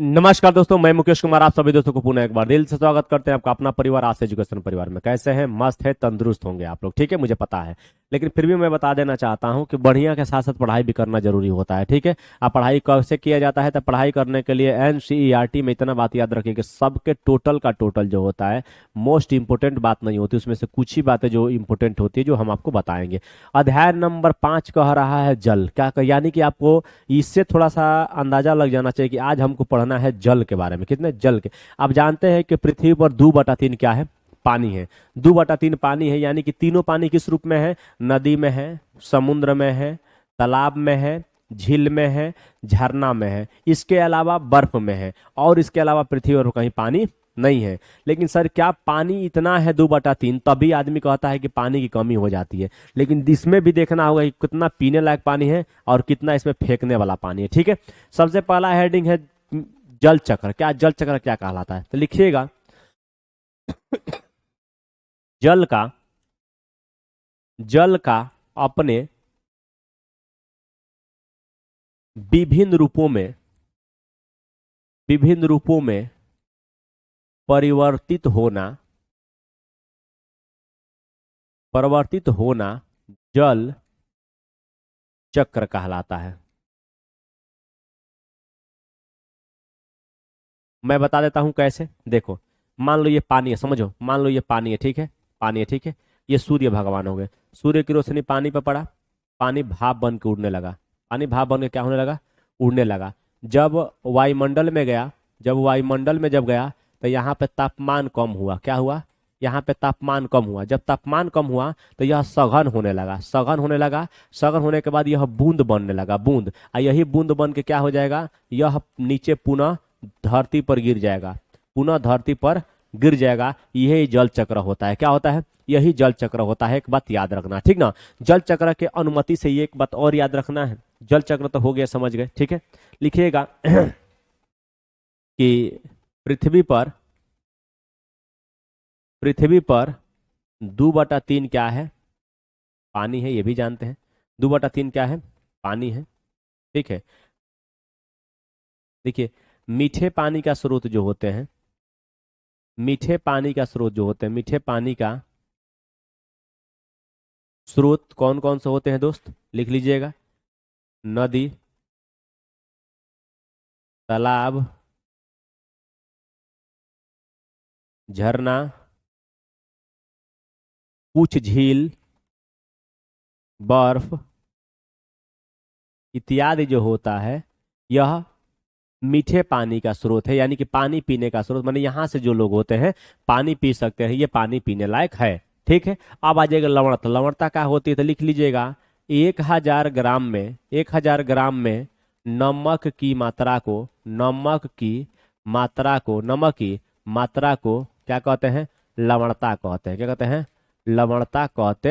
नमस्कार दोस्तों, मैं मुकेश कुमार आप सभी दोस्तों को पुनः एक बार दिल से स्वागत करते हैं। आपका अपना परिवार आस एजुकेशन परिवार में कैसे हैं? मस्त है, तंदुरुस्त होंगे आप लोग, ठीक है, मुझे पता है। लेकिन फिर भी मैं बता देना चाहता हूं कि बढ़िया के साथ साथ पढ़ाई भी करना जरूरी होता है, ठीक है। आप पढ़ाई कैसे किया जाता है? तो पढ़ाई करने के लिए एनसीईआरटी में इतना बात याद रखिए कि सबके टोटल का टोटल जो होता है, मोस्ट इंपोर्टेंट बात नहीं होती, उसमें से कुछ ही बातें जो इंपोर्टेंट होती है जो हम आपको बताएंगे। अध्याय नंबर 5 कह रहा है जल, यानी कि आपको इससे थोड़ा सा अंदाजा लग जाना चाहिए कि आज हमको पढ़ना है जल के बारे में। कितने जल के? आप जानते हैं कि पृथ्वी पर 2/3 क्या है? पानी है। 2/3 पानी है, यानी कि तीनों पानी किस रूप में है? नदी में है, समुद्र में है, तालाब में है, झील में है, झरना में है, इसके अलावा बर्फ में है, और इसके अलावा पृथ्वी पर कहीं पानी नहीं है। लेकिन सर क्या पानी इतना है 2/3? तभी आदमी कहता है कि पानी की कमी हो जाती है। लेकिन इसमें भी देखना होगा कि कितना पीने लायक पानी है और कितना इसमें फेंकने वाला पानी है, ठीक है। सबसे पहला हेडिंग है जल चक्र। क्या जल चक्र क्या कहलाता है? तो लिखिएगा जल का जल का अपने विभिन्न रूपों में परिवर्तित होना जल चक्र कहलाता है। मैं बता देता हूं कैसे। देखो, मान लो ये पानी है, समझो, मान लो ये पानी है, ठीक है, पानी है, ठीक है। ये सूर्य भगवान हो गए। सूर्य की रोशनी पानी पर पड़ा, पानी भाप बन के उड़ने लगा। पानी भाप बन के क्या होने लगा? उड़ने लगा। जब वायुमंडल में गया, जब गया तो यहाँ पे तापमान कम हुआ। क्या हुआ? यहाँ पे तापमान कम हुआ। जब तापमान कम हुआ तो यह सघन होने लगा, सघन होने के बाद यह बूंद बनने लगा, बूंद। और यही बूंद बन के क्या हो जाएगा? यह नीचे पुनः धरती पर गिर जाएगा, पुनः धरती पर गिर जाएगा। यही जल चक्र होता है। क्या होता है? यही जल चक्र होता है। एक बात याद रखना, ठीक ना। जल चक्र के अनुमति से ये एक बात और याद रखना है। जल चक्र तो हो गया, समझ गए, ठीक है। लिखिएगा कि पृथ्वी पर 2/3 क्या है? पानी है, ये भी जानते हैं। 2/3 क्या है? पानी है, ठीक है। देखिए, मीठे पानी का स्रोत जो होते हैं, मीठे पानी का स्रोत कौन कौन से होते हैं दोस्त? लिख लीजिएगा। नदी, तालाब, झरना, कुछ झील, बर्फ इत्यादि जो होता है, यह मीठे पानी का स्रोत है। यानी कि पानी पीने का स्रोत, माने यहाँ से जो लोग होते हैं पानी पी सकते हैं, ये पानी पीने लायक है, ठीक है। अब आ जाएगा लवणता। लवणता क्या होती है? तो लिख लीजिएगा 1,000 ग्राम में नमक की मात्रा को क्या कहते हैं? लवणता कहते हैं। क्या कहते हैं? लवणता कहते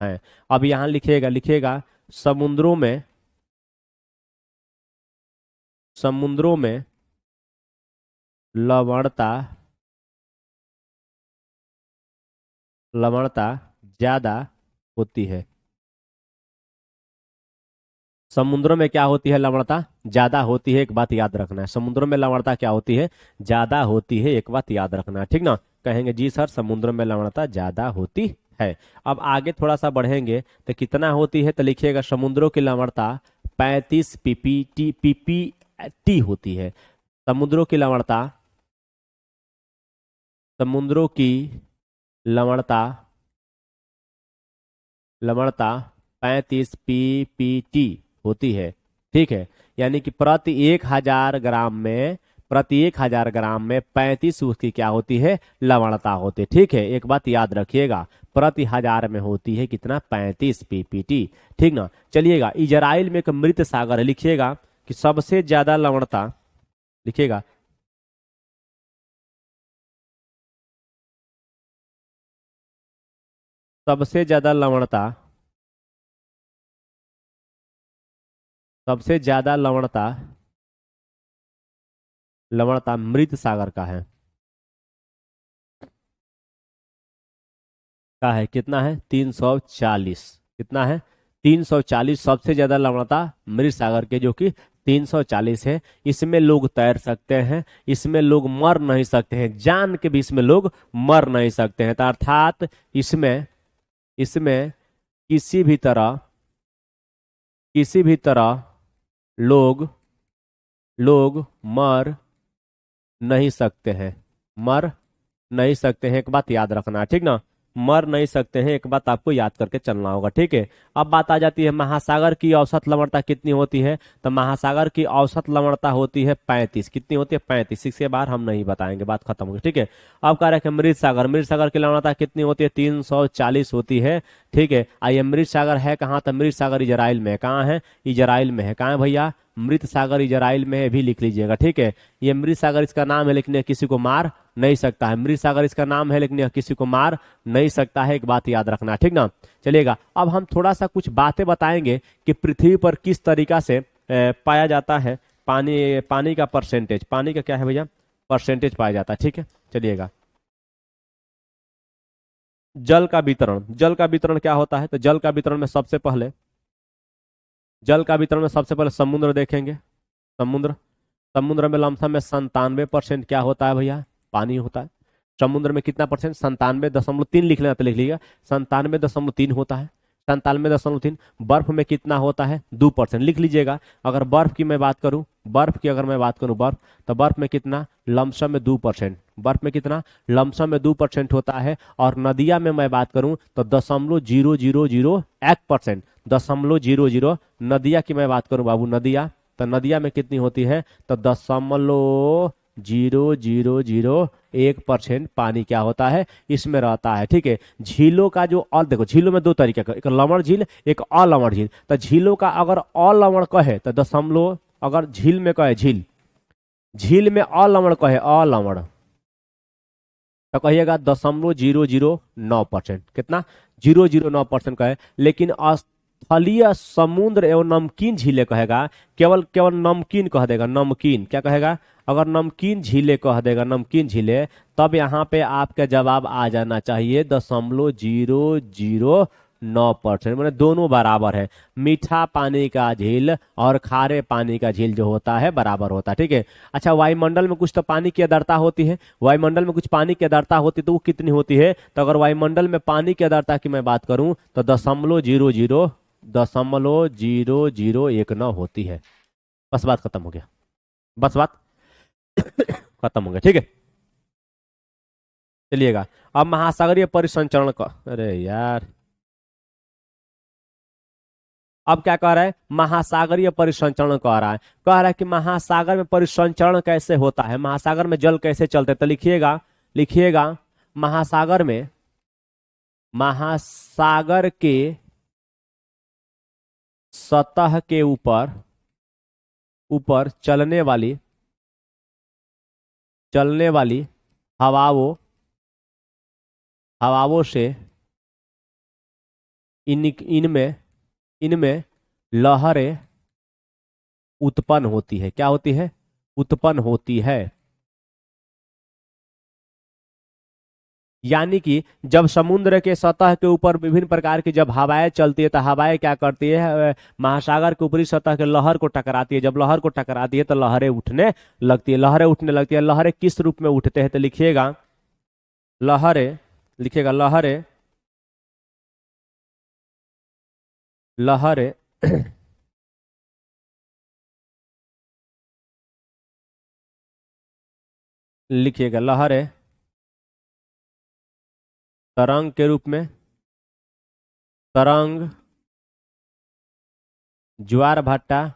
हैं। अब यहाँ लिखिएगा समुद्रों में लवणता ज्यादा होती है। समुद्रों में क्या होती है? लवणता ज्यादा होती है। एक बात याद रखना है, समुद्रों में लवणता क्या होती है? ज्यादा होती है। एक बात याद रखना है, ठीक ना। कहेंगे जी सर समुद्र में लवणता ज्यादा होती है। अब आगे थोड़ा सा बढ़ेंगे तो कितना होती है? तो लिखिएगा समुद्रों की लवणता 35 पीपीटी होती है। समुद्रों की लवणता समुद्रों की लवणता लवणता 35 पीपीटी होती है, ठीक है। यानी कि प्रति 1,000 ग्राम में 35 उसकी क्या होती है? लवणता होती है, ठीक है। एक बात याद रखिएगा, प्रति 1,000 में होती है कितना? 35 पीपीटी, ठीक ना। चलिएगा, इजराइल में एक मृत सागर है। लिखिएगा कि सबसे ज्यादा लवणता, लिखिएगा सबसे ज्यादा लवणता सबसे ज्यादा लवणता मृत सागर का है। कितना है? 340। कितना है? 340 सबसे ज्यादा लवणता मृत सागर के, जो कि 340 है। इसमें लोग तैर सकते हैं, इसमें लोग मर नहीं सकते हैं, जान के भी इसमें लोग मर नहीं सकते हैं। तो अर्थात इसमें इसमें किसी भी तरह लोग लोग मर नहीं सकते हैं, मर नहीं सकते हैं। एक बात याद रखना है, ठीक ना, मर नहीं सकते हैं, एक बात आपको याद करके चलना होगा, ठीक है। अब बात आ जाती है महासागर की औसत लवणता कितनी होती है। तो महासागर की औसत लवणता होती है 35। कितनी होती है? 35। इसके बार हम नहीं बताएंगे, बात खत्म होगी, ठीक है। अब कह रहे हैं कि मृत सागर की लवणता कितनी होती है? 340 होती है, ठीक है। आइए, मृत सागर है कहाँ? तो मृत सागर इजराइल में है। कहाँ है? इजराइल में है। कहाँ है भैया? मृत सागर इजराइल में है, भी लिख लीजिएगा, ठीक है। ये मृत सागर इसका नाम है, लेकिन यह किसी को मार नहीं सकता है। मृत सागर इसका नाम है, लेकिन यह किसी को मार नहीं सकता है। एक बात याद रखना, ठीक ना। चलिएगा, अब हम थोड़ा सा कुछ बातें बताएंगे कि पृथ्वी पर किस तरीका से पाया जाता है पानी का परसेंटेज। पानी का क्या है भैया? परसेंटेज पाया जाता है, ठीक है। चलिएगा, जल का वितरण क्या होता है? तो जल का वितरण में सबसे पहले समुद्र देखेंगे। समुद्र समुद्र में लमसम में 97% क्या होता है भैया? पानी होता है। समुद्र में कितना परसेंट? 97.3 लिख लेना तो लिख लीजिएगा, 97.3 होता है। 97.3। बर्फ में कितना होता है? 2% लिख लीजिएगा। अगर बर्फ की मैं बात करूं, बर्फ, तो बर्फ में कितना? लमसम में 2%। बर्फ में कितना? लमसम में 2% होता है। और नदिया में मैं बात करूं तो 0.0001%। 0.00। नदिया की मैं बात करूं बाबू, नदिया, तो नदिया में कितनी होती है? तो 0.0001% पानी क्या होता है? इसमें रहता है, ठीक है। झीलों का जो और देखो, झीलों में दो तरीके का, एक लवण झील, एक अलवण झील। तो झीलों का अगर अलवण कहे तो दशमलव, अगर झील में कहे झील में अलवण कहे अलवण, तो कहिएगा 0.009%। कितना? 0.009% कहे। लेकिन स्थलीय समुद्र एवं नमकीन झीलें कहेगा, केवल केवल नमकीन कह देगा, नमकीन क्या कहेगा? अगर नमकीन झीलें कह देगा, नमकीन झीलें, तब यहाँ पे आपका जवाब आ जाना चाहिए 0.009%। मैंने दोनों बराबर है। मीठा पानी का झील और खारे पानी का झील जो होता है बराबर होता है, ठीक है। अच्छा, वायुमंडल में कुछ तो पानी की आर्द्रता होती है, वायुमंडल में कुछ पानी की आर्द्रता होती है, तो वो कितनी होती है? तो अगर वायुमंडल में पानी की आर्द्रता की मैं बात करूं तो 0.0019 होती है। बस बात खत्म हो गया, बस बात खत्म हो गया, ठीक है। चलिएगा, अब महासागरीय परिसंचरण का, अरे यार, अब क्या कह रहा है? महासागरीय परिसंचरण कह रहा है। कह रहा है कि महासागर में परिसंचरण कैसे होता है, महासागर में जल कैसे चलते हैं। तो लिखिएगा, लिखिएगा, महासागर में, महासागर के सतह के ऊपर ऊपर चलने वाली हवाओं हवाओं से इनमें इनमें लहरें उत्पन्न होती है। क्या होती है? उत्पन्न होती है। यानी कि जब समुद्र के सतह के ऊपर विभिन्न प्रकार की जब हवाएं चलती है, तो हवाएं क्या करती है? महासागर के ऊपरी सतह के लहर को टकराती है। जब लहर को टकराती है तो लहरें उठने लगती है, लहरें उठने लगती है। लहरें किस रूप में उठते हैं? तो लिखिएगा, लहरें, लिखिएगा, लहरें, लहरें लिखिएगा, लहरें तरंग के रूप में, तरंग, ज्वार भाटा,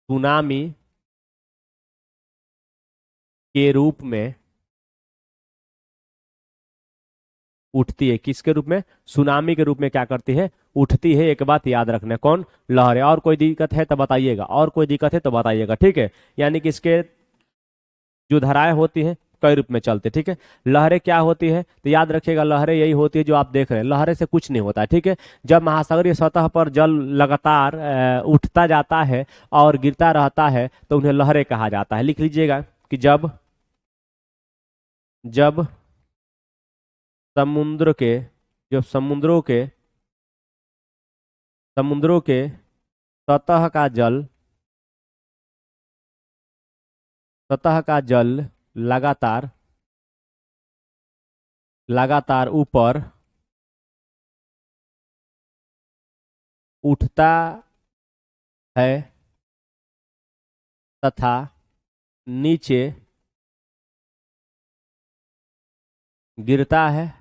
सुनामी के रूप में उठती है। किसके रूप में? सुनामी के रूप में क्या करती है? उठती है। एक बात याद रखना, कौन? लहरें। और कोई दिक्कत है तो बताइएगा, और कोई दिक्कत है तो बताइएगा, ठीक है। यानी कि इसके जो धाराएं होती हैं कई रूप में चलते, ठीक है। लहरें क्या होती है? तो याद रखिएगा, लहरें यही होती है जो आप देख रहे हैं। लहरें से कुछ नहीं होता है, ठीक है। जब महासागरीय सतह पर जल लगातार उठता जाता है और गिरता रहता है तो उन्हें लहरें कहा जाता है। लिख लीजिएगा कि जब जब समुद्र के जब समुद्रों के सतह का जल, सतह का जल लगातार लगातार ऊपर उठता है तथा नीचे गिरता है,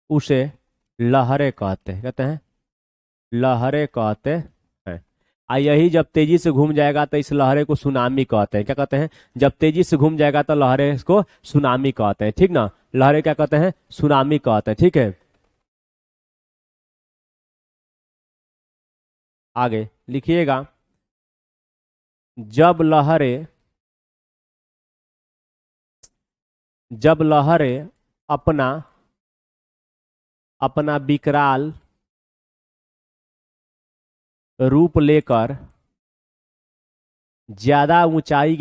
उसे लहरें कहते हैं लहरें कहते हैं। यही जब तेजी से घूम जाएगा तो इस लहरें को सुनामी कहते हैं। क्या कहते हैं? जब तेजी से घूम जाएगा तो लहरें इसको सुनामी कहते हैं, ठीक ना। लहरें क्या कहते हैं? सुनामी कहते हैं, ठीक है। आगे लिखिएगा, जब लहरें जब लहरें अपना अपना विकराल रूप लेकर ज्यादा ऊंचाई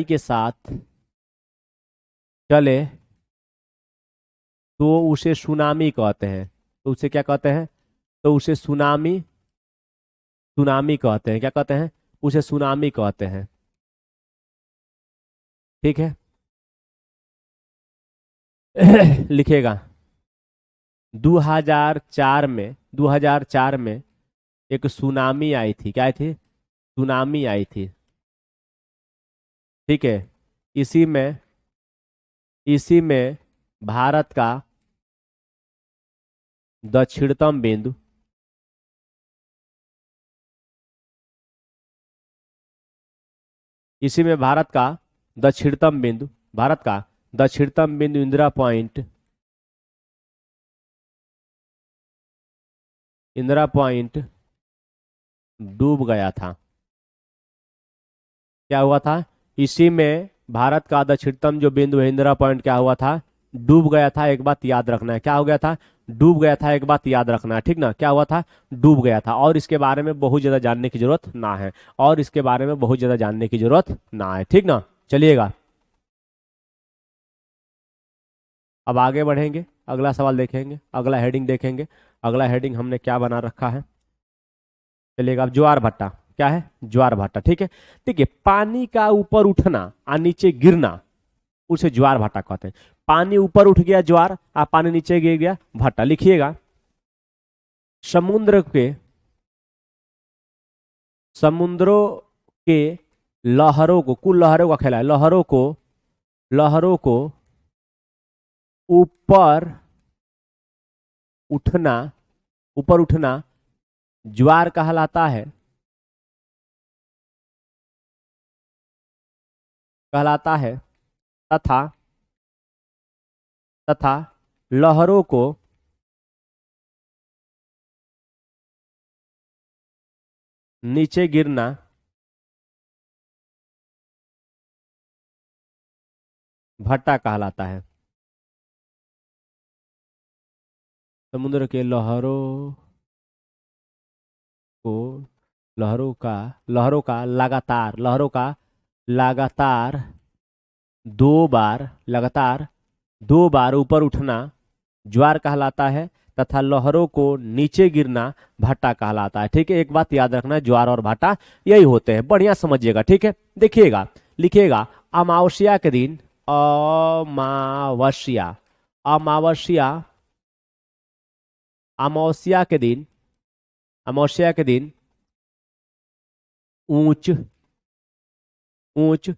के साथ चले तो उसे सुनामी कहते हैं। तो उसे क्या कहते हैं? तो उसे सुनामी सुनामी कहते हैं। क्या कहते हैं? उसे सुनामी कहते हैं, ठीक है। लिखेगा, 2004 में एक सुनामी आई थी। क्या आई थी? सुनामी आई थी, ठीक है। इसी में भारत का दक्षिणतम बिंदु इसी में भारत का दक्षिणतम बिंदु इंदिरा पॉइंट डूब गया था। क्या हुआ था? इसी में भारत का दक्षिणतम जो बिंदु है इंदिरा पॉइंट, क्या हुआ था? डूब गया था। एक बात याद रखना है, क्या हो गया था? डूब गया था। एक बात याद रखना है, ठीक ना। क्या हुआ था? डूब गया था। और इसके बारे में बहुत ज्यादा जानने की जरूरत ना है, ठीक ना। चलिएगा, अब आगे बढ़ेंगे, अगला सवाल देखेंगे, अगला हेडिंग देखेंगे। अगला हेडिंग हमने क्या बना रखा है? चलिएगा, अब ज्वार भाटा। क्या है? ज्वार भाटा, ठीक है। देखिए, पानी का ऊपर उठना और नीचे गिरना, उसे ज्वार भाटा कहते हैं। पानी ऊपर उठ गया ज्वार, और पानी नीचे गिर गया भाटा। लिखिएगा, समुद्रों के लहरों को, कुल लहरों का खेला है, लहरों को ऊपर उठना ज्वार कहलाता है, तथा लहरों को नीचे गिरना भट्टा कहलाता है। समुद्र के लहरों का लगातार दो बार ऊपर उठना ज्वार कहलाता है, तथा लहरों को नीचे गिरना भट्टा कहलाता है, ठीक है। एक बात याद रखना, ज्वार और भाटा यही होते हैं, बढ़िया समझिएगा, ठीक है। देखिएगा, लिखिएगा, अमावस्या के दिन अमावस्या के दिन ऊंच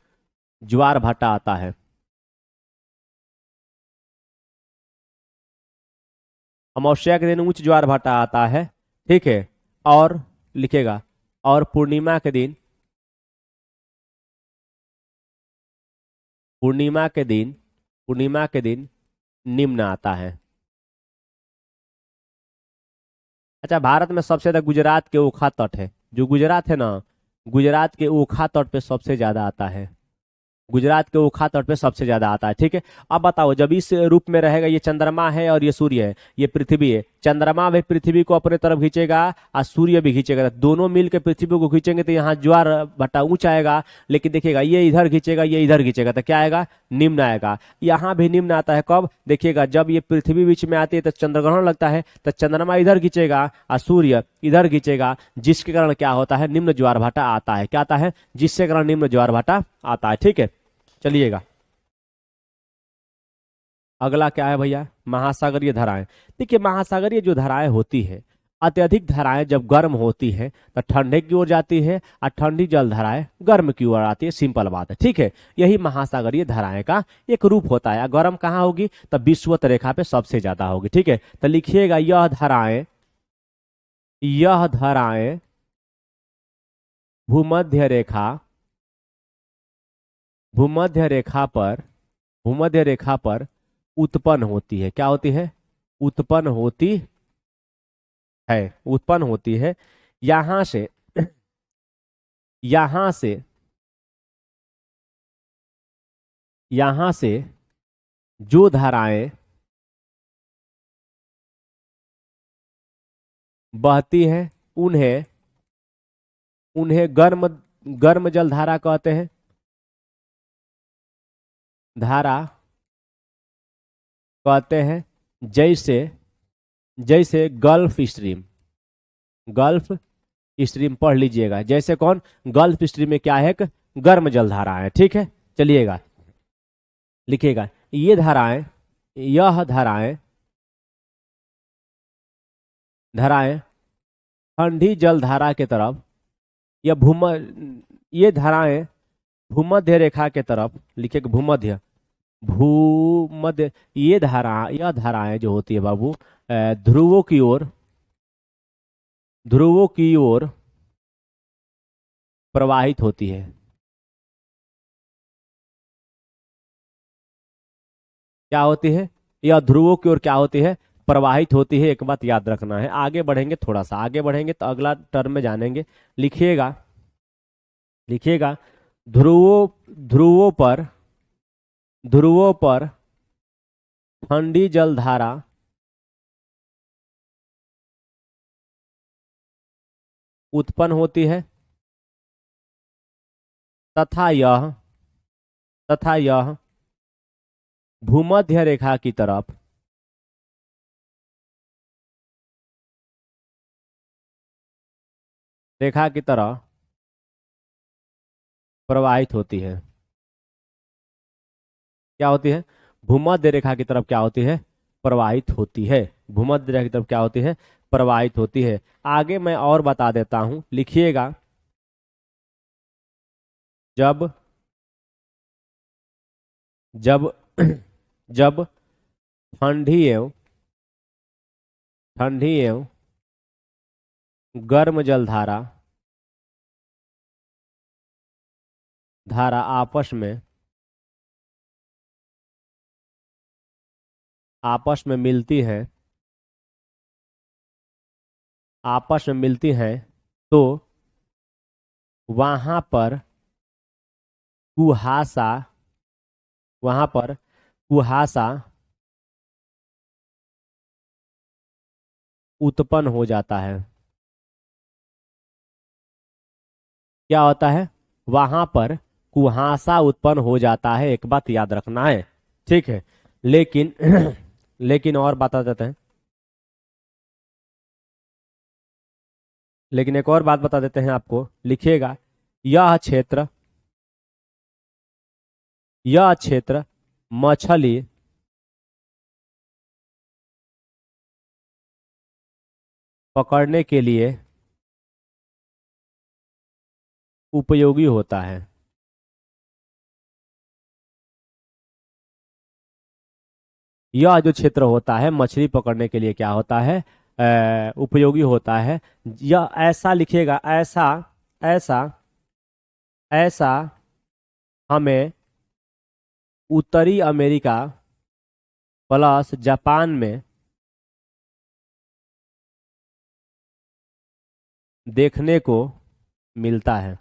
ज्वार भाटा आता है। अमावस्या के दिन ऊंच ज्वार भाटा आता है, ठीक है। और लिखेगा, और पूर्णिमा के दिन निम्न आता है। अच्छा, भारत में सबसे ज्यादा गुजरात के ओखा तट है। जो गुजरात है ना, गुजरात के ओखा तट पे सबसे ज्यादा आता है। ठीक है। अब बताओ, जब इस रूप में रहेगा, ये चंद्रमा है और ये सूर्य है, ये पृथ्वी है, चंद्रमा भी पृथ्वी को अपने तरफ खींचेगा और सूर्य भी खींचेगा, दोनों मिलकर पृथ्वी को खींचेंगे तो यहाँ ज्वार भाटा ऊंचा आएगा। लेकिन देखिएगा ये इधर खींचेगा ये इधर खींचेगा तो क्या आएगा, निम्न आएगा। यहाँ भी निम्न आता है कब, देखिएगा जब ये पृथ्वी बीच में आती है तो चंद्रग्रहण लगता है, तो चंद्रमा इधर खींचेगा और सूर्य इधर खींचेगा, जिसके कारण क्या होता है, निम्न ज्वार भाटा आता है। क्या आता है, जिसके कारण निम्न ज्वार भाटा आता है। ठीक है, चलिएगा अगला क्या है भैया, महासागरीय धाराएं। देखिए महासागरीय जो धाराएं होती है, अत्यधिक धाराएं जब गर्म होती है तो ठंडे की ओर जाती है और ठंडी जल धाराएं गर्म की ओर आती है, सिंपल बात है। ठीक है, यही महासागरीय धाराएं का एक रूप होता है। गर्म कहाँ होगी, तो विषुवत रेखा पे सबसे ज्यादा होगी। ठीक है, तो लिखिएगा यह धाराएं भूमध्य रेखा पर उत्पन्न होती है। क्या होती है, उत्पन्न होती है। यहां से जो धाराएं बहती हैं उन्हें गर्म जल धारा कहते हैं। जैसे गल्फ स्ट्रीम पढ़ लीजिएगा। जैसे कौन, गल्फ स्ट्रीम में क्या है, एक गर्म जल धारा है। ठीक है, चलिएगा लिखिएगा यह धाराएं ठंडी जल धारा के तरफ या ये धाराएं भूमध्य रेखा के तरफ, लिखिएगा भूमध्य यह धाराएं जो होती है बाबू ध्रुवों की ओर प्रवाहित होती है। क्या होती है, यह ध्रुवों की ओर क्या होती है, प्रवाहित होती है। एक बात याद रखना है, आगे बढ़ेंगे, थोड़ा सा आगे बढ़ेंगे तो अगला टर्म में जानेंगे। लिखिएगा ध्रुवों पर ठंडी जल धारा उत्पन्न होती है तथा यह भूमध्य रेखा की तरफ प्रवाहित होती है। क्या होती है, भूमध्य रेखा की तरफ क्या होती है, प्रवाहित होती है। भूमध्य रेखा की तरफ क्या होती है, प्रवाहित होती है। आगे मैं और बता देता हूं, लिखिएगा जब ठंडी एवं गर्म जल धारा आपस में मिलती हैं तो वहां पर कुहासा उत्पन्न हो जाता है। क्या होता है, वहां पर कुहासा उत्पन्न हो जाता है। एक बात याद रखना है। ठीक है, लेकिन लेकिन और बता देते हैं, लेकिन एक और बात बता देते हैं आपको। लिखिएगा यह क्षेत्र मछली पकड़ने के लिए उपयोगी होता है। यह जो क्षेत्र होता है मछली पकड़ने के लिए क्या होता है, उपयोगी होता है। यह ऐसा लिखिएगा, ऐसा हमें उत्तरी अमेरिका प्लस जापान में देखने को मिलता है।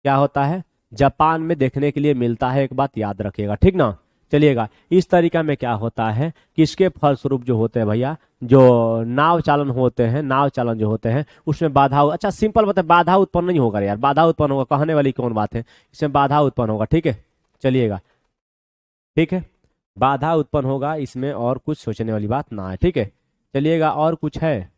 क्या होता है, जापान में देखने के लिए मिलता है। एक बात याद रखिएगा, ठीक ना। चलिएगा, इस तरीका में क्या होता है कि इसके फलस्वरूप जो होते हैं भैया, जो नाव चालन होते हैं, नाव चालन जो होते हैं उसमें बाधा, अच्छा सिंपल बात है, बाधा उत्पन्न नहीं होगा यार, बाधा उत्पन्न होगा कहने वाली कौन बात है, इसमें बाधा उत्पन्न होगा। ठीक है, चलिएगा, ठीक है, बाधा उत्पन्न होगा इसमें, और कुछ सोचने वाली बात ना है। ठीक है, चलिएगा, और कुछ है?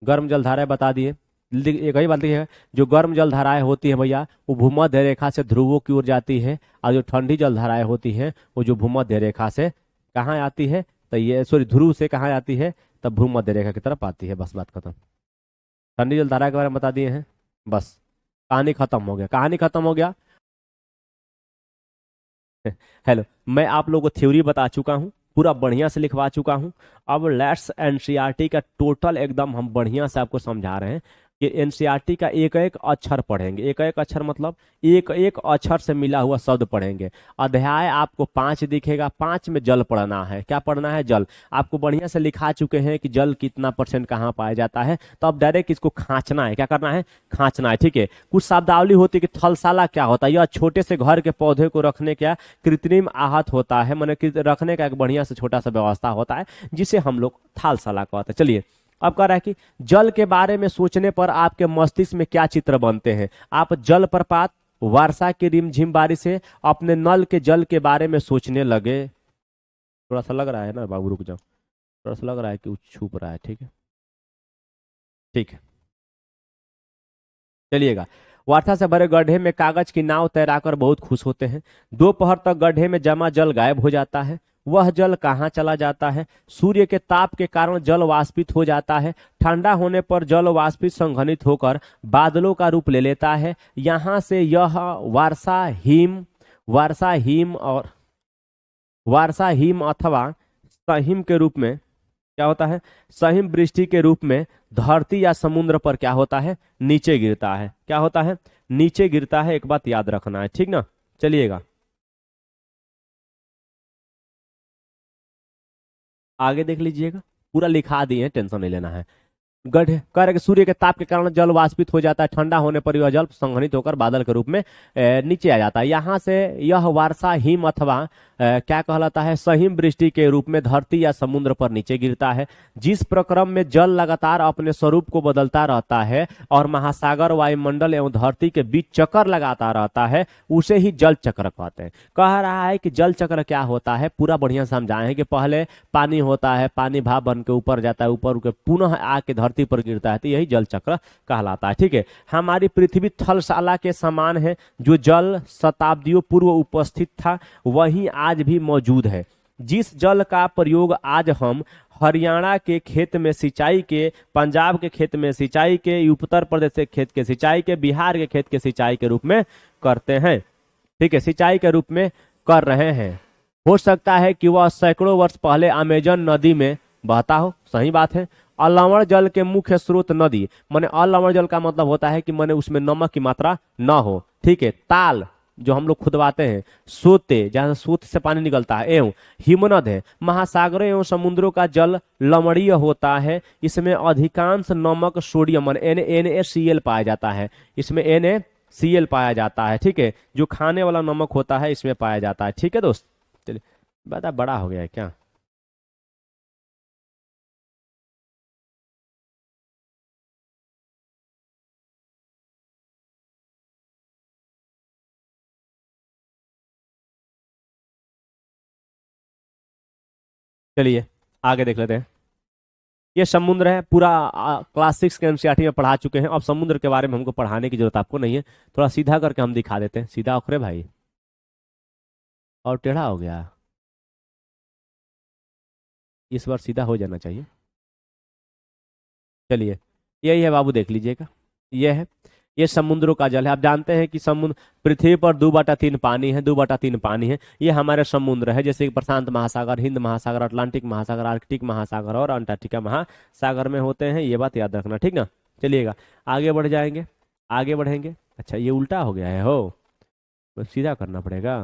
गर्म जल धाराएं बता दिए, एक ही बात है, जो गर्म जल धाराएं होती है भैया वो भूमध्य रेखा से ध्रुवों की ओर जाती है, और जो ठंडी जल धाराएं होती हैं वो जो भूमध्य रेखा से कहाँ आती है, तो ये सॉरी ध्रुव से कहाँ आती है, तब भूमध्य रेखा की तरफ आती है। बस बात खत्म, ठंडी जल धारा के बारे में बता दिए हैं, बस कहानी खत्म हो गया, कहानी खत्म हो गया। हेलो, मैं आप लोगों को थ्योरी बता चुका हूँ, पूरा बढ़िया से लिखवा चुका हूँ। अब लेट्स एनसीईआरटी का टोटल एकदम हम बढ़िया से आपको समझा रहे हैं कि एनसीईआरटी का एक एक अक्षर पढ़ेंगे, एक एक अक्षर मतलब एक एक अक्षर से मिला हुआ शब्द पढ़ेंगे। अध्याय आपको 5 दिखेगा, 5 में जल पढ़ना है। क्या पढ़ना है? जल। आपको बढ़िया से लिखा चुके हैं कि जल कितना % कहाँ पाया जाता है, तो अब डायरेक्ट इसको खांचना है। क्या करना है? खांचना है। ठीक है, कुछ शब्दावली होती है कि थलसाला क्या होता है, यह छोटे से घर के पौधे को रखने का कृत्रिम आहत होता है, मैंने रखने का एक बढ़िया से छोटा सा व्यवस्था होता है जिसे हम लोग थलसाला कहते हैं। चलिए, अब कह रहा है कि जल के बारे में सोचने पर आपके मस्तिष्क में क्या चित्र बनते हैं। आप जल प्रपात, वर्षा की रिमझिम बारिश से अपने नल के जल के बारे में सोचने लगे। थोड़ा सा लग रहा है ना बाबू, रुक जाओ, थोड़ा सा लग रहा है कि छुप रहा है। ठीक है, ठीक है, चलिएगा। वर्षा से भरे गड्ढे में कागज की नाव तैराकर बहुत खुश होते हैं। दोपहर तक गड्ढे में जमा जल गायब हो जाता है। वह जल कहाँ चला जाता है? सूर्य के ताप के कारण जल वाष्पित हो जाता है। ठंडा होने पर जल वाष्पित संघनित होकर बादलों का रूप ले लेता है। यहाँ से यह वर्षा हिम अथवा सहिम के रूप में क्या होता है? सहिम वृष्टि के रूप में धरती या समुद्र पर क्या होता है? नीचे गिरता है। क्या होता है? नीचे गिरता है। एक बात याद रखना है, ठीक ना। चलिएगा, आगे देख लीजिएगा, पूरा लिखा दिए हैं, टेंशन नहीं लेना है। गड्ढे कह रहे कि सूर्य के ताप के कारण जल वाष्पित हो जाता है। ठंडा होने पर यह जल संघनित होकर बादल के रूप में नीचे आ जाता है। यहाँ से यह वर्षा हिम अथवा क्या कहलाता है? सहिम वृष्टि के रूप में धरती या समुद्र पर नीचे गिरता है। जिस प्रक्रम में जल लगातार अपने स्वरूप को बदलता रहता है और महासागर, वायुमंडल एवं धरती के बीच चक्कर लगाता रहता है, उसे ही जल चक्र कहते हैं। कह रहा है कि जल चक्र क्या होता है, पूरा बढ़िया समझाए हैं कि पहले पानी होता है, पानी भाप बन के ऊपर जाता है, ऊपर के पुनः आके धरती पर गिरता है, तो यही जल चक्र कहलाता है। ठीक है, हमारी पृथ्वी थलशाला के समान है। जो जल शताब्दियों पूर्व उपस्थित था वही आज भी मौजूद है। जिस जल का प्रयोग आज हम हरियाणा के खेत में सिंचाई के, पंजाब के खेत में सिंचाई के, उत्तर प्रदेश के खेत के सिंचाई के, बिहार के खेत के सिंचाई के रूप में करते हैं, ठीक है, सिंचाई के रूप में कर रहे हैं। हो सकता है कि वह सैकड़ों वर्ष पहले अमेजन नदी में बहता हो। सही बात है। अलवण जल के मुख्य स्रोत नदी, माने अलवण जल का मतलब होता है कि माने उसमें नमक की मात्रा न हो। ठीक है, ताल जो हम लोग खुदवाते हैं, सोते जहां सोत से पानी निकलता है, एवं हिमनद है। महासागरों एवं समुद्रों का जल लवणीय होता है। इसमें अधिकांश नमक सोडियम माने NaCl पाया जाता है। इसमें NaCl पाया जाता है। ठीक है, जो खाने वाला नमक होता है इसमें पाया जाता है। ठीक है दोस्त, चलिए, बता बड़ा हो गया है क्या? चलिए आगे देख लेते हैं। ये समुद्र है, पूरा क्लास 6 के एनसीईआरटी में पढ़ा चुके हैं। अब समुद्र के बारे में हमको पढ़ाने की जरूरत आपको नहीं है। थोड़ा सीधा करके हम दिखा देते हैं। सीधा उखरे भाई, और टेढ़ा हो गया, इस बार सीधा हो जाना चाहिए। चलिए, यही है बाबू, देख लीजिएगा, ये है, ये समुद्रों का जल है। आप जानते हैं कि समुद्र, पृथ्वी पर 2/3 पानी है, 2/3 पानी है। ये हमारे समुद्र है, जैसे कि प्रशांत महासागर, हिंद महासागर, अटलांटिक महासागर, आर्कटिक महासागर और अंटार्कटिका महासागर में होते हैं। ये बात याद रखना, ठीक ना। चलिएगा, आगे बढ़ जाएंगे, आगे बढ़ेंगे। अच्छा, ये उल्टा हो गया है, हो सीधा करना पड़ेगा।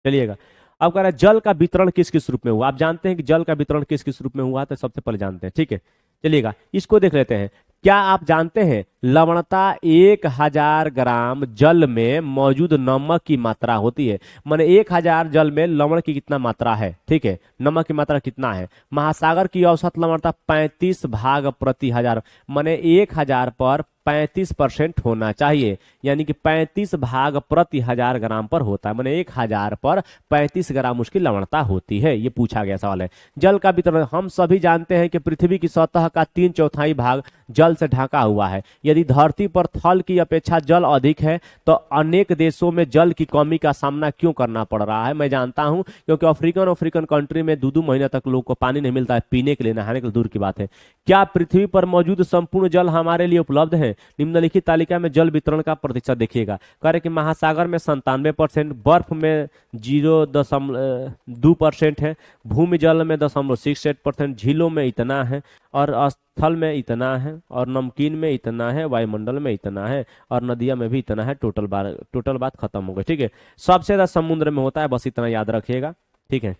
चलिएगा, अब कह रहा है जल का वितरण किस किस रूप में हुआ। आप जानते हैं कि जल का वितरण किस किस रूप में हुआ, तो सबसे पहले जानते हैं। ठीक है, चलिएगा, इसको देख लेते हैं। क्या आप जानते हैं लवणता 1000 ग्राम जल में मौजूद नमक की मात्रा होती है। माने 1000 जल में लवण की कितना मात्रा है, ठीक है, नमक की मात्रा कितना है। महासागर की औसत लवणता 35 भाग प्रति हजार, माने 1000 पर 35% होना चाहिए, यानी कि 35 भाग प्रति 1000 ग्राम पर होता है, माने 1000 पर 35 ग्राम उसकी लवणता होती है। ये पूछा गया सवाल है। जल का वितरण, हम सभी जानते हैं कि पृथ्वी की सतह का 3/4 भाग जल से ढका हुआ है। यदि धरती पर थल की अपेक्षा जल अधिक है तो अनेक देशों में जल की कमी का सामना क्यों करना पड़ रहा है। मैं जानता हूं, क्योंकि अफ्रीकन कंट्री में 2-2 महीने तक लोगों को पानी नहीं मिलता है पीने के लिए, नहाने के लिए दूर की बात है। क्या पृथ्वी पर मौजूद संपूर्ण जल हमारे लिए उपलब्ध है। निम्नलिखित तालिका में जल वितरण का प्रतिशत देखिएगा। कह रहे कि महासागर में 97%, बर्फ में 0.2% है, भूमि जल में 0.68%, झीलों में इतना है, और स्थल में इतना है, और नमकीन में इतना है, वायुमंडल में इतना है, और नदिया में भी इतना है। टोटल बात खत्म हो गई, ठीक है। सबसे ज्यादा समुद्र में होता है, बस इतना याद रखिएगा, ठीक है।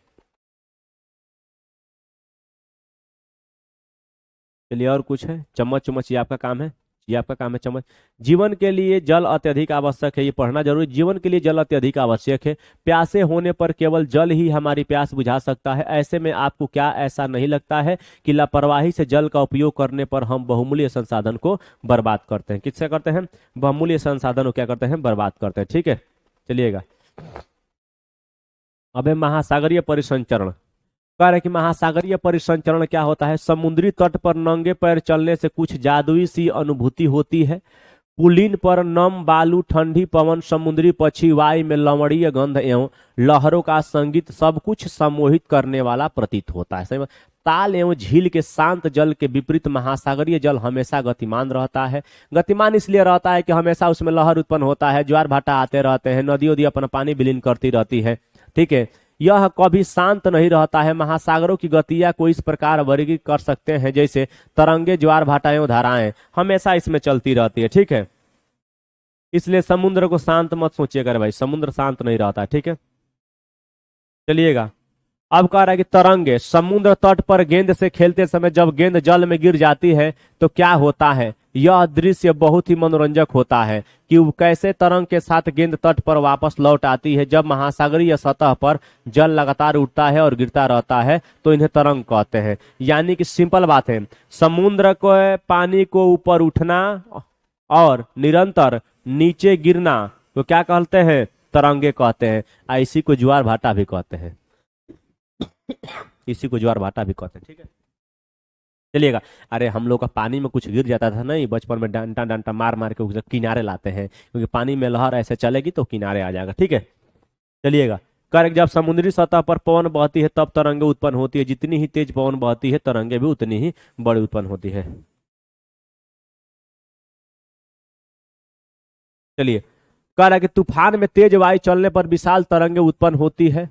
चलिए और कुछ है। चम्मच चम्मच, ये आपका काम है, ये आपका काम है चम्मच। जीवन के लिए जल अत्यधिक आवश्यक है, ये पढ़ना जरूरी। जीवन के लिए जल अत्यधिक आवश्यक है। प्यासे होने पर केवल जल ही हमारी प्यास बुझा सकता है। ऐसे में आपको क्या ऐसा नहीं लगता है कि लापरवाही से जल का उपयोग करने पर हम बहुमूल्य संसाधन को बर्बाद करते हैं। किससे करते हैं, बहुमूल्य संसाधन को क्या करते हैं, बर्बाद करते हैं, ठीक है। चलिएगा, अब है महासागरीय परिसंचरण। कह रहे कि महासागरीय परिसंचरण क्या होता है। समुद्री तट पर नंगे पैर चलने से कुछ जादुई सी अनुभूति होती है। पुलिन पर नम बालू, ठंडी पवन, समुद्री पक्षी, वायु में लवणीय गंध एवं लहरों का संगीत सब कुछ सम्मोहित करने वाला प्रतीत होता है। सही बात। ताल एवं झील के शांत जल के विपरीत महासागरीय जल हमेशा गतिमान रहता है। गतिमान इसलिए रहता है कि हमेशा उसमें लहर उत्पन्न होता है, ज्वार भाटा आते रहते हैं, नदी उदी अपना पानी विलीन करती रहती है, ठीक है। यह कभी शांत नहीं रहता है। महासागरों की गतियां को इस प्रकार वर्गीकृत कर सकते हैं जैसे तरंगे, ज्वार भाटाएं, धाराएं हमेशा इसमें चलती रहती है, ठीक है। इसलिए समुद्र को शांत मत सोचिएगा भाई, समुद्र शांत नहीं रहता, ठीक है। चलिएगा, अब कह रहा है कि तरंगे, समुद्र तट पर गेंद से खेलते समय जब गेंद जल में गिर जाती है तो क्या होता है। यह दृश्य बहुत ही मनोरंजक होता है कि कैसे तरंग के साथ गेंद तट पर वापस लौट आती है। जब महासागरीय सतह पर जल लगातार उठता है और गिरता रहता है तो इन्हें तरंग कहते हैं। यानी कि सिंपल बात है, समुद्र को पानी को ऊपर उठना और निरंतर नीचे गिरना तो क्या कहते हैं, तरंगे कहते हैं। इसी को ज्वार भाटा भी कहते हैं, इसी को ज्वार भाटा भी कहते हैं, ठीक है। चलिएगा, अरे हम लोग का पानी में कुछ गिर जाता था नहीं बचपन में, डंटा डंटा मार मार के उसे किनारे लाते हैं, क्योंकि पानी में लहर ऐसे चलेगी तो किनारे आ जाएगा, ठीक है। चलिएगा, करेक्ट। जब समुद्री सतह पर पवन बहती है तब तरंगे उत्पन्न होती है। जितनी ही तेज पवन बहती है तरंगे भी उतनी ही बड़ी उत्पन्न होती है। चलिए, कह रहा है कि तूफान में तेज वायु चलने पर विशाल तरंगे उत्पन्न होती है।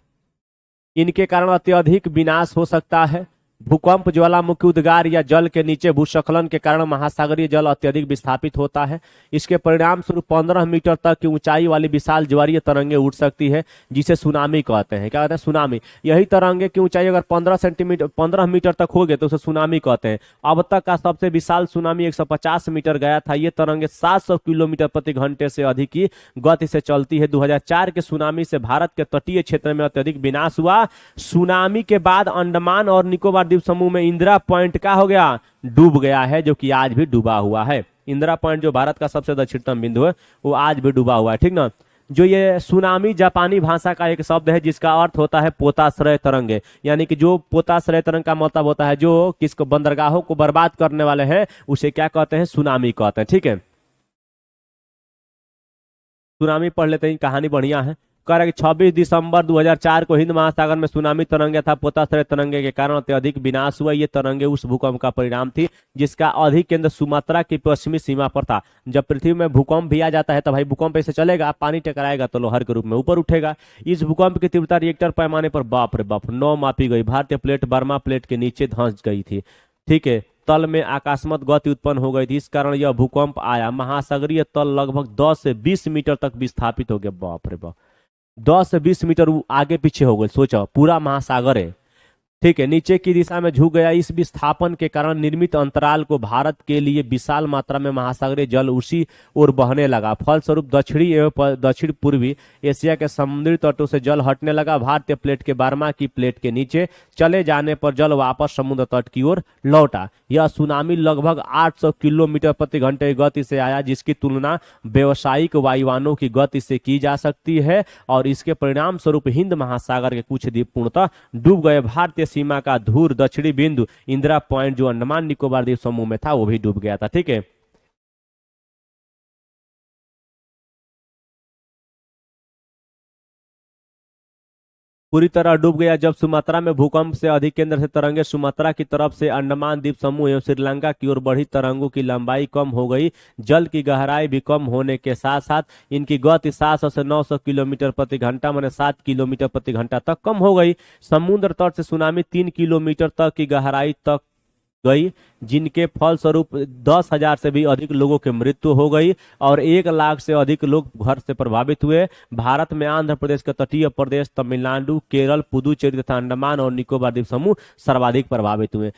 इनके कारण अत्यधिक विनाश हो सकता है। भूकंप, ज्वालामुखी उद्गार या जल के नीचे भूस्खलन के कारण महासागरीय जल अत्यधिक विस्थापित होता है। इसके परिणाम स्वरूप 15 मीटर तक की ऊंचाई वाली विशाल ज्वारीय तरंगे उठ सकती है, जिसे सुनामी कहते हैं। क्या कहते हैं, सुनामी। यही तरंगे की ऊंचाई अगर 15 मीटर तक हो गए तो उसे सुनामी कहते हैं। अब तक का सबसे विशाल सुनामी 150 मीटर गया था। ये तरंगे 700 किलोमीटर प्रति घंटे से अधिक की गति से चलती है। 2004 के सुनामी से भारत के तटीय क्षेत्र में अत्यधिक विनाश हुआ। सुनामी के बाद अंडमान और निकोबार द्वीप समूह में इंदिरा पॉइंट का हो गया, डूब गया है, जो कि आज भी डूबा हुआ है। इंदिरा पॉइंट जो भारत का सबसे दक्षिणतम बिंदु है वो आज भी डूबा हुआ है, ठीक ना। जो ये सुनामी जापानी भाषा का एक शब्द है जिसका अर्थ होता है पोताश्रय तरंगे। यानी कि जो पोताश्रय तरंग का मतलब होता है जो किसको, बंदरगाहों को बर्बाद करने वाले हैं, उसे क्या कहते हैं, सुनामी कहते हैं, ठीक है। सुनामी पढ़ लेते हैं, कहानी बढ़िया है। कह रहा है कि 26 दिसंबर 2004 को हिंद महासागर में सुनामी तरंगे था। पोताश्रय तरंगे के कारण अत्यधिक विनाश हुआ। ये तरंगे उस भूकंप का परिणाम थी जिसका अधिक केंद्र सुमात्रा की पश्चिमी सीमा पर था। जब पृथ्वी में भूकंप भी आ जाता है तो भाई भूकंप ऐसे चलेगा, पानी टकराएगा तो लोहर के रूप में ऊपर उठेगा। इस भूकंप की तीव्रता रिएक्टर पैमाने पर बाप रे बाप 9 मापी गई। भारतीय प्लेट बर्मा प्लेट के नीचे धंस गई थी, ठीक है। तल में आकाशमत गति उत्पन्न हो गई थी, इस कारण यह भूकंप आया। महासागरीय तल लगभग 10 से 20 मीटर तक विस्थापित हो गया। बाप रे बाप, 10 से 20 मीटर आगे पीछे हो गए। सोचो, पूरा महासागर है, ठीक है, नीचे की दिशा में झुक गया। इस विस्थापन के कारण निर्मित अंतराल को भारत के लिए विशाल मात्रा में महासागरीय जल उसी ओर बहने लगा। फलस्वरूप दक्षिणी एवं दक्षिण पूर्वी एशिया के समुद्री तटों से जल हटने लगा। भारतीय प्लेट के बर्मा की प्लेट के नीचे चले जाने पर जल वापस समुद्र तट की ओर लौटा। यह सुनामी लगभग 800 किलोमीटर प्रति घंटे की गति से आया, जिसकी तुलना व्यावसायिक वायुयानों की गति से की जा सकती है, और इसके परिणाम स्वरूप हिंद महासागर के कुछ द्वीप पूर्णतः डूब गए। भारतीय सीमा का दूर दक्षिणी बिंदु इंदिरा पॉइंट जो अंडमान निकोबार द्वीप समूह में था वो भी डूब गया था। ठीक है, पूरी तरह डूब गया। जब सुमात्रा में भूकंप से अधिक केंद्र से तरंगे सुमात्रा की तरफ से अंडमान द्वीप समूह एवं श्रीलंका की ओर बढ़ी, तरंगों की लंबाई कम हो गई। जल की गहराई भी कम होने के साथ साथ इनकी गति 700 से 900 किलोमीटर प्रति घंटा माने 7 किलोमीटर प्रति घंटा तक कम हो गई। समुद्र तट से सुनामी 3 किलोमीटर तक की गहराई तक गई, जिनके फलस्वरूप 10,000 से भी अधिक लोगों की मृत्यु हो गई और 1 लाख से अधिक लोग घर से प्रभावित हुए। भारत में आंध्र प्रदेश के तटीय प्रदेश, तमिलनाडु, केरल, पुदुचेरी तथा अंडमान और निकोबार द्वीप समूह सर्वाधिक प्रभावित हुए।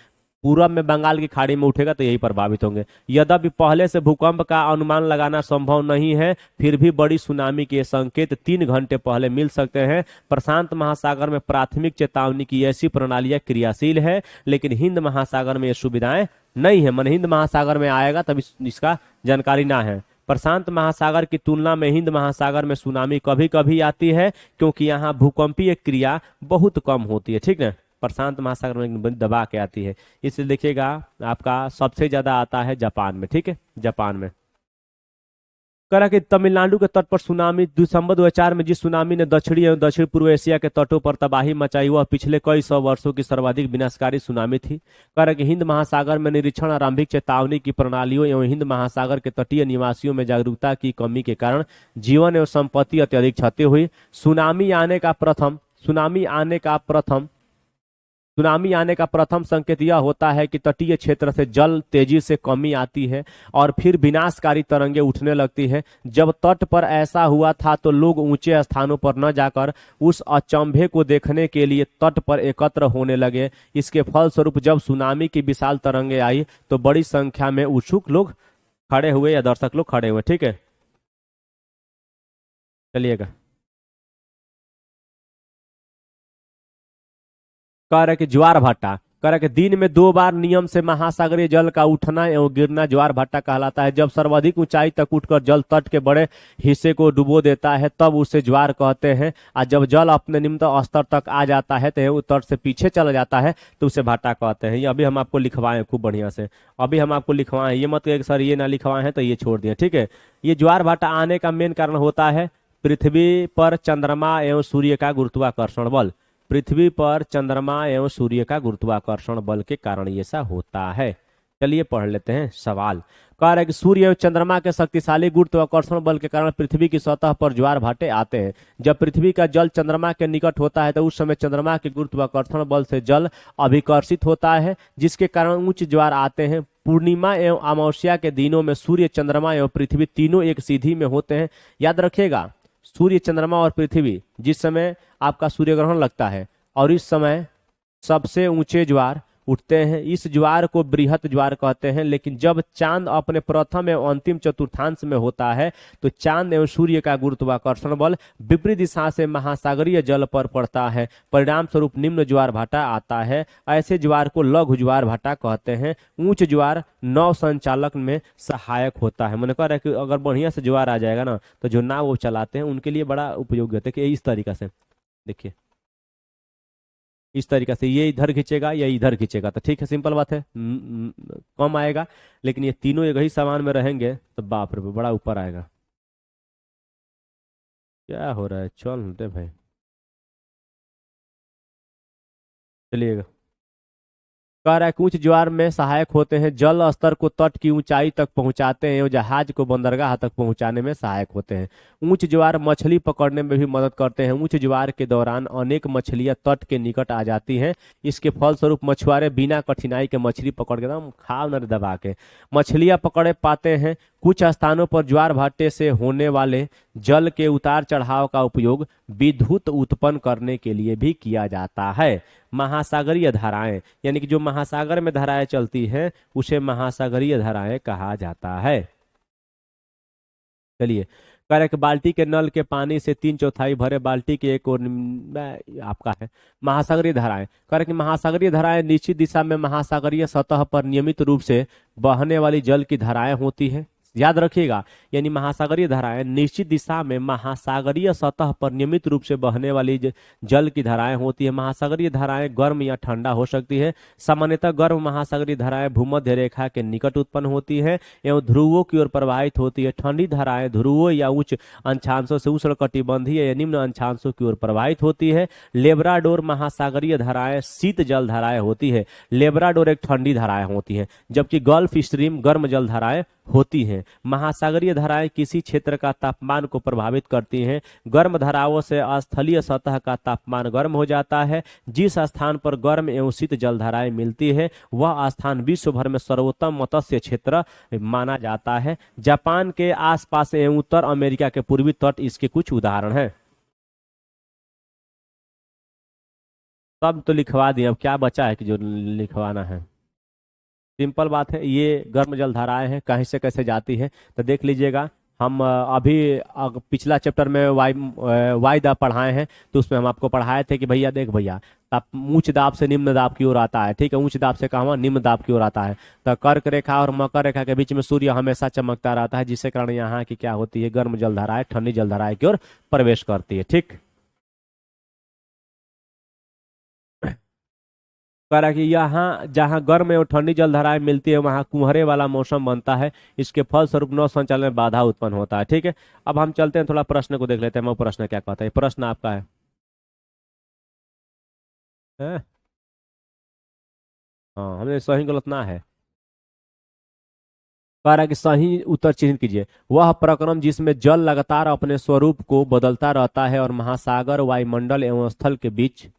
पूरब में बंगाल की खाड़ी में उठेगा तो यही प्रभावित होंगे। यद्यपि पहले से भूकंप का अनुमान लगाना संभव नहीं है, फिर भी बड़ी सुनामी के संकेत 3 घंटे पहले मिल सकते हैं। प्रशांत महासागर में प्राथमिक चेतावनी की ऐसी प्रणालियां क्रियाशील है, लेकिन हिंद महासागर में ये सुविधाएं नहीं है। मन हिंद महासागर में आएगा तब इसका जानकारी ना है। प्रशांत महासागर की तुलना में हिंद महासागर में सुनामी कभी कभी आती है, क्योंकि यहाँ भूकंपीय क्रिया बहुत कम होती है। ठीक है, प्रशांत महासागर में दबा के आती है, इसलिए देखिएगा आपका सबसे ज्यादा आता है जापान में। ठीक है, जापान में करा कि तमिलनाडु के तट पर सुनामी दिसंबर 2004 में जिस सुनामी ने दक्षिणी एवं दक्षिण पूर्व एशिया के तटों पर तबाही मचाई, वह पिछले कई सौ वर्षों की सर्वाधिक विनाशकारी सुनामी थी। करा कि हिंद महासागर में निरीक्षण आरंभिक चेतावनी की प्रणालियों एवं हिंद महासागर के तटीय निवासियों में जागरूकता की कमी के कारण जीवन एवं संपत्ति अत्यधिक क्षति हुई। सुनामी आने का प्रथम संकेत यह होता है कि तटीय क्षेत्र से जल तेजी से कमी आती है और फिर विनाशकारी तरंगे उठने लगती है। जब तट पर ऐसा हुआ था तो लोग ऊंचे स्थानों पर न जाकर उस अचंभे को देखने के लिए तट पर एकत्र होने लगे। इसके फलस्वरूप जब सुनामी की विशाल तरंगे आई तो बड़ी संख्या में उत्सुक लोग खड़े हुए या दर्शक लोग खड़े हुए। ठीक है, चलिएगा। कह रहे कि ज्वार भाटा, कह रहे कि दिन में 2 बार नियम से महासागरीय जल का उठना एवं गिरना ज्वार भाटा कहलाता है। जब सर्वाधिक ऊंचाई तक उठकर जल तट के बड़े हिस्से को डुबो देता है तब उसे ज्वार कहते हैं, और जब जल अपने निम्न स्तर तक आ जाता है तो तट से पीछे चला जाता है तो उसे भाटा कहते हैं। ये अभी हम आपको लिखवाएं खूब बढ़िया से, अभी हम आपको लिखवाएं, ये मत कि सर ये ना लिखवाए हैं तो ये छोड़ दिए। ठीक है, ये ज्वार भाटा आने का मेन कारण होता है पृथ्वी पर चंद्रमा एवं सूर्य का गुरुत्वाकर्षण बल। पृथ्वी पर चंद्रमा एवं सूर्य का गुरुत्वाकर्षण बल के कारण ये ऐसा होता है। चलिए पढ़ लेते हैं सवाल। कह रहा है कि सूर्य एवं चंद्रमा के शक्तिशाली गुरुत्वाकर्षण बल के कारण पृथ्वी की सतह पर ज्वार भाटे आते हैं। जब पृथ्वी का जल चंद्रमा के निकट होता है तो उस समय चंद्रमा के गुरुत्वाकर्षण बल से जल अभिकर्षित होता है, जिसके कारण उच्च ज्वार आते हैं। पूर्णिमा एवं अमावस्या के दिनों में सूर्य, चंद्रमा एवं पृथ्वी तीनों एक सीधी में होते हैं। याद रखिएगा, सूर्य, चंद्रमा और पृथ्वी जिस समय आपका सूर्य ग्रहण लगता है और इस समय सबसे ऊंचे ज्वार उठते हैं। इस ज्वार को बृहत ज्वार कहते हैं। लेकिन जब चांद अपने प्रथम एवं अंतिम चतुर्थांश में होता है तो चांद एवं सूर्य का गुरुत्वाकर्षण बल विपरीत दिशा से महासागरीय जल पर पड़ता है, परिणाम स्वरूप निम्न ज्वार भाटा आता है। ऐसे ज्वार को लघु ज्वार भाटा कहते हैं। उच्च ज्वार नाव संचालक में सहायक होता है। मैंने कह रहा है कि अगर बढ़िया से ज्वार आ जाएगा ना तो जो नाव वो चलाते हैं उनके लिए बड़ा उपयोगी होता है। कि इस तरीका से देखिए, इस तरीका से ये इधर खींचेगा या इधर खींचेगा तो ठीक है, सिंपल बात है, कम आएगा। लेकिन ये तीनों एक ही सामान में रहेंगे तो बाप रे बड़ा ऊपर आएगा। क्या हो रहा है, चल दे भाई, चलिएगा। कह रहा है कि उच्च ज्वार में सहायक होते हैं, जल स्तर को तट की ऊंचाई तक पहुंचाते हैं और जहाज को बंदरगाह तक पहुंचाने में सहायक होते हैं। उच्च ज्वार मछली पकड़ने में भी मदद करते हैं। उच्च ज्वार के दौरान अनेक मछलियां तट के निकट आ जाती हैं। इसके फलस्वरूप मछुआरे बिना कठिनाई के मछली पकड़ के एकदम खाव न दबा के मछलियां पकड़े पाते हैं। कुछ स्थानों पर ज्वार भाटे से होने वाले जल के उतार चढ़ाव का उपयोग विद्युत उत्पन्न करने के लिए भी किया जाता है। महासागरीय धाराएं, यानी कि जो महासागर में धाराएं चलती हैं उसे महासागरीय धाराएं कहा जाता है। चलिए, कह रहे कि बाल्टी के नल के पानी से 3/4 भरे बाल्टी के एक और आपका है महासागरीय धाराएं। कह रहे कि महासागरीय धाराएं निश्चित दिशा में महासागरीय सतह पर नियमित रूप से बहने वाली जल की धाराएं होती है। याद रखिएगा, यानी महासागरीय धाराएं निश्चित दिशा में महासागरीय सतह पर नियमित रूप से बहने वाली जल की धाराएं होती है। महासागरीय धाराएं गर्म या ठंडा हो सकती है। सामान्यतः गर्म महासागरीय धाराएं भूमध्य रेखा के निकट उत्पन्न होती है एवं ध्रुवों की ओर प्रवाहित होती है। ठंडी धाराएं ध्रुवों या उच्च अंशांशों से उष्णकटिबंधीय या निम्न अंशांशों की ओर प्रवाहित होती है। लेब्राडोर महासागरीय धाराएं शीत जल धाराएं होती है। लेब्राडोर एक ठंडी धाराएं होती है, जबकि गल्फ स्ट्रीम गर्म जल धाराएं होती हैं। महासागरीय धाराएं किसी क्षेत्र का तापमान को प्रभावित करती हैं। गर्म धाराओं से स्थलीय सतह का तापमान गर्म हो जाता है। जिस स्थान पर गर्म एवं शीत जल धाराएं मिलती है वह स्थान विश्व भर में सर्वोत्तम मत्स्य क्षेत्र माना जाता है। जापान के आसपास एवं उत्तर अमेरिका के पूर्वी तट इसके कुछ उदाहरण हैं। सब तो लिखवा दिए, अब क्या बचा है कि जो लिखवाना है। सिंपल बात है, ये गर्म जल धाराएं हैं, कहीं से कैसे जाती है तो देख लीजिएगा। हम अभी पिछला चैप्टर में वाई दाब पढ़ाए हैं, तो उसमें हम आपको पढ़ाए थे कि भैया देख भैया उच्च दाब से निम्न दाब की ओर आता है, ठीक है। उच्च दाब से कहाँ निम्न दाब की ओर आता है, तो कर्क रेखा और मकर रेखा के बीच में सूर्य हमेशा चमकता रहता है, जिससे कारण यहाँ की क्या होती है, गर्म जल धाराएं ठंडी जल धाराएं की ओर प्रवेश करती है। ठीक, कह रहा कि यहाँ जहाँ गर्म एवं ठंडी जल धाराएं मिलती है वहाँ कुहरे वाला मौसम बनता है। इसके फलस्वरूप नौ संचालन में बाधा उत्पन्न होता है। ठीक है, अब हम चलते हैं थोड़ा प्रश्न को देख लेते हैं। मैं प्रश्न क्या कहता है, प्रश्न आपका है, है? हाँ, हमने सही गलत ना है। कह रहा है कि सही उत्तर चिन्हित कीजिए। वह प्रक्रम जिसमें जल लगातार अपने स्वरूप को बदलता रहता है और महासागर वायुमंडल एवं स्थल के बीच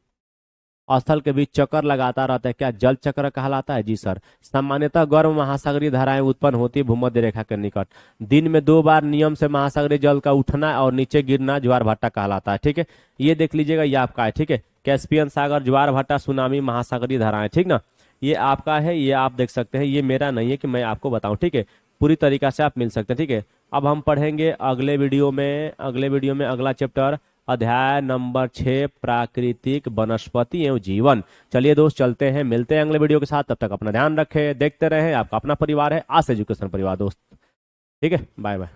चक्कर लगाता रहता है, क्या जल चक्र कहलाता है? जी सर। सामान्यतः गर्म महासागरीय धाराएं उत्पन्न होती है भूमध्य रेखा के निकट। दिन में 2 बार नियम से महासागरीय जल का उठना और नीचे गिरना ज्वार भाटा कहलाता है। ठीक है, ये देख लीजिएगा, ये आपका है। ठीक है, कैस्पियन सागर, ज्वार भाटा, सुनामी, महासागरीय धाराएं, ठीक ना, ये आपका है, ये आप देख सकते हैं। ये मेरा नहीं है कि मैं आपको बताऊं, ठीक है, पूरी तरीका से आप मिल सकते हैं। ठीक है, अब हम पढ़ेंगे अगले वीडियो में अगला चैप्टर, अध्याय नंबर 6, प्राकृतिक वनस्पति एवं जीवन। चलिए दोस्त, चलते हैं, मिलते हैं अगले वीडियो के साथ। तब तक अपना ध्यान रखें, देखते रहें, आपका अपना परिवार है आस एजुकेशन परिवार दोस्त। ठीक है, बाय बाय।